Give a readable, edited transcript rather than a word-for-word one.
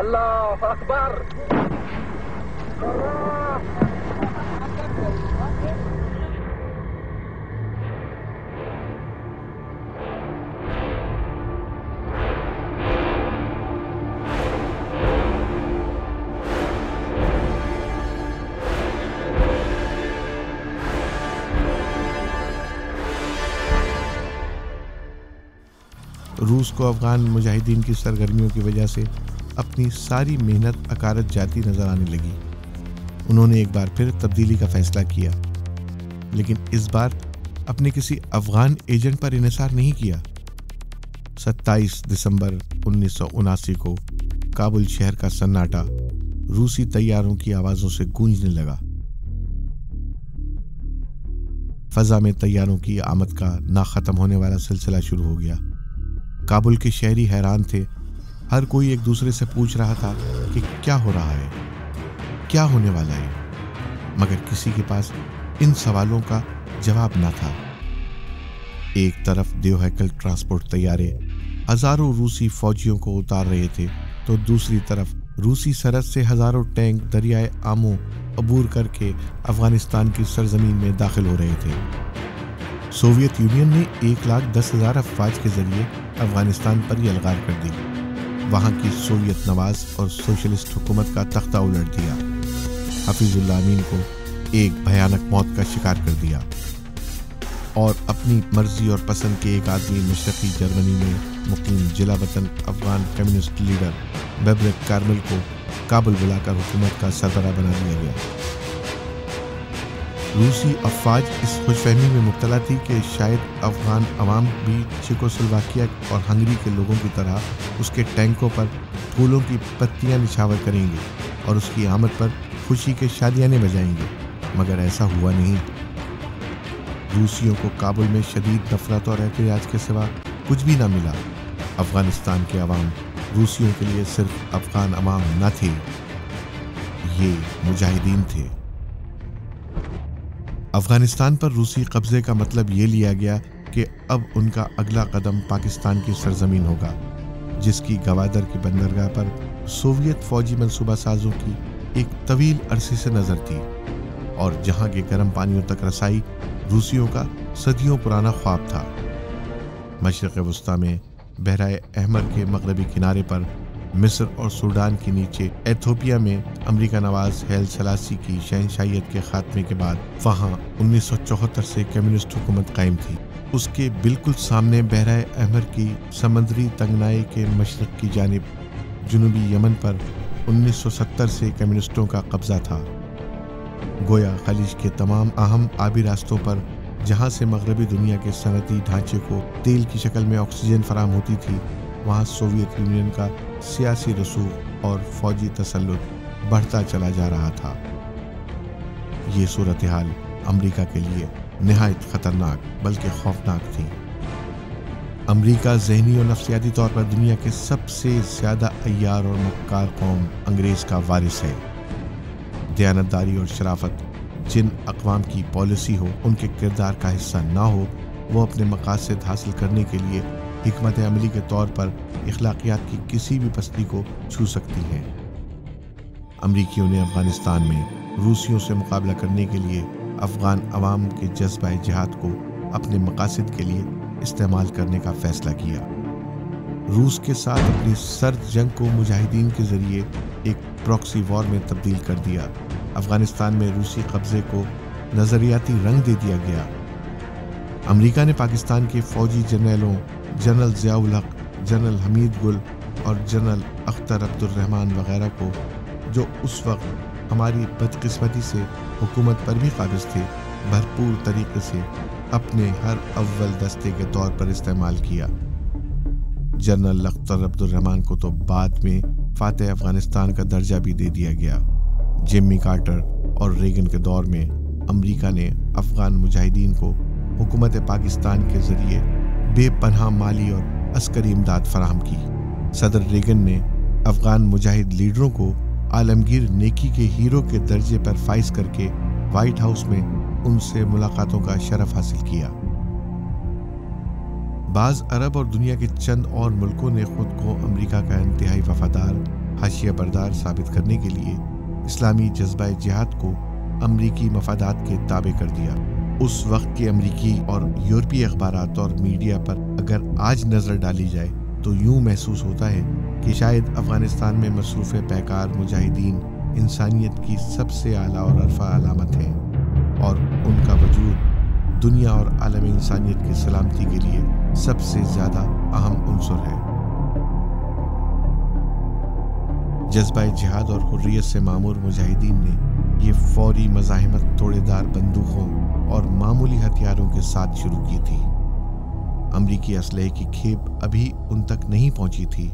اللہ اکبر. روس کو افغان مجاہدین کی سرگرمیوں کی وجہ سے اپنی ساری محنت اکارت جاتی نظر آنے لگی. انہوں نے ایک بار پھر تبدیلی کا فیصلہ کیا، لیکن اس بار اپنے کسی افغان ایجنٹ پر انحصار نہیں کیا. 27 دسمبر 1979 کو کابل شہر کا سناٹا روسی طیاروں کی آوازوں سے گونجنے لگا. فضا میں طیاروں کی آمد کا نہ ختم ہونے والا سلسلہ شروع ہو گیا. کابل کے شہری حیران تھے. ہر کوئی ایک دوسرے سے پوچھ رہا تھا کہ کیا ہو رہا ہے، کیا ہونے والا ہے، مگر کسی کے پاس ان سوالوں کا جواب نہ تھا. ایک طرف دیو ہیکل ٹرانسپورٹ طیارے ہزاروں روسی فوجیوں کو اتار رہے تھے تو دوسری طرف روسی سرحد سے ہزاروں ٹینک دریائے آمو عبور کر کے افغانستان کی سرزمین میں داخل ہو رہے تھے. سوویت یونین نے 1,10,000 افواج کے ذریعے افغانستان پر یلغار کر دی. وہاں کی سوویت نواز اور سوشلسٹ حکومت کا تختہ الٹ دیا. حفیظ اللہ امین کو ایک بھیانک موت کا شکار کر دیا اور اپنی مرضی اور پسند کے ایک آدمی مشرقی جرمنی میں مقیم جلا وطن افغان کمیونسٹ لیڈر بیبرک کارمل کو کابل بلا کر حکومت کا سربراہ بنا دیا گیا. روسی افواج اس خوش فہمی میں مبتلا تھی کہ شاید افغان عوام بھی چیکوسلواکیہ اور ہنگری کے لوگوں کی طرح اس کے ٹینکوں پر پھولوں کی پتیاں نچھاور کریں گے اور اس کی آمد پر خوشی کے شادیانے بجائیں گے، مگر ایسا ہوا نہیں. روسیوں کو کابل میں شدید نفرت اور احتجاج کے سوا کچھ بھی نہ ملا. افغانستان کے عوام روسیوں کے لیے صرف افغان عوام نہ تھے، یہ مجاہدین تھے. افغانستان پر روسی قبضے کا مطلب یہ لیا گیا کہ اب ان کا اگلا قدم پاکستان کی سرزمین ہوگا، جس کی گوادر کی بندرگاہ پر سوویت فوجی منصوبہ سازوں کی ایک طویل عرصے سے نظر تھی اور جہاں کے گرم پانیوں تک رسائی روسیوں کا صدیوں پرانا خواب تھا. مشرق وسطیٰ میں بحیرہ احمر کے مغربی کنارے پر مصر اور سوڈان کے نیچے ایتھوپیا میں امریکہ نواز ہیل سلاسی کی شہنشاہیت کے خاتمے کے بعد وہاں 1974 سے کمیونسٹ حکومت قائم تھی. اس کے بالکل سامنے بحیرہ احمر کی سمندری تنگنائی کے مشرق کی جانب جنوبی یمن پر 1970 سے کمیونسٹوں کا قبضہ تھا. گویا خلیج کے تمام اہم آبی راستوں پر جہاں سے مغربی دنیا کے صنعتی ڈھانچے کو تیل کی شکل میں آکسیجن فراہم ہوتی تھی، وہاں سوویت یونین کا سیاسی رسوخ اور فوجی تسلط بڑھتا چلا جا رہا تھا. یہ صورتحال امریکہ کے لیے نہایت خطرناک بلکہ خوفناک تھی. امریکہ ذہنی اور نفسیاتی طور پر دنیا کے سب سے زیادہ عیار اور مکار قوم انگریز کا وارث ہے. دیانتداری اور شرافت جن اقوام کی پالیسی ہو ان کے کردار کا حصہ نہ ہو، وہ اپنے مقاصد حاصل کرنے کے لیے حکمت عملی کے طور پر اخلاقیات کی کسی بھی پستی کو چھو سکتی ہیں. امریکیوں نے افغانستان میں روسیوں سے مقابلہ کرنے کے لیے افغان عوام کے جذبہ جہاد کو اپنے مقاصد کے لیے استعمال کرنے کا فیصلہ کیا. روس کے ساتھ اپنی سرد جنگ کو مجاہدین کے ذریعے ایک پراکسی وار میں تبدیل کر دیا. افغانستان میں روسی قبضے کو نظریاتی رنگ دے دیا گیا. امریکہ نے پاکستان کے فوجی جرنیلوں جنرل ضیاء الحق، جنرل حمید گل اور جنرل اختر عبد الرحمن وغیرہ کو، جو اس وقت ہماری بدقسمتی سے حکومت پر بھی قابض تھے، بھرپور طریقے سے اپنے ہر اول دستے کے طور پر استعمال کیا. جنرل اختر عبد الرحمن کو تو بعد میں فاتح افغانستان کا درجہ بھی دے دیا گیا. جیمی کارٹر اور ریگن کے دور میں امریکہ نے افغان مجاہدین کو حکومت پاکستان کے ذریعے بے پناہ مالی اور عسکری امداد فراہم کی. صدر ریگن نے افغان مجاہد لیڈروں کو عالمگیر نیکی کے ہیرو کے درجے پر فائز کر کے وائٹ ہاؤس میں ان سے ملاقاتوں کا شرف حاصل کیا. بعض عرب اور دنیا کے چند اور ملکوں نے خود کو امریکہ کا انتہائی وفادار حاشیہ بردار ثابت کرنے کے لیے اسلامی جذبہ جہاد کو امریکی مفادات کے تابع کر دیا۔ اس وقت کے امریکی اور یورپی اخبارات اور میڈیا پر اگر آج نظر ڈالی جائے تو یوں محسوس ہوتا ہے کہ شاید افغانستان میں مصروف پیکار مجاہدین انسانیت کی سب سے اعلیٰ اور ارفع علامت ہیں، اور ان کا وجود دنیا اور عالم انسانیت کی سلامتی کے لیے سب سے زیادہ اہم عنصر ہے۔ جذبہ جہاد اور حریت سے معمور مجاہدین نے یہ فوری مزاحمت توڑے دار بندوقوں اور معمولی ہتھیاروں کے ساتھ شروع کی تھی۔ امریکی اسلحے کی کھیپ ابھی ان تک نہیں پہنچی تھی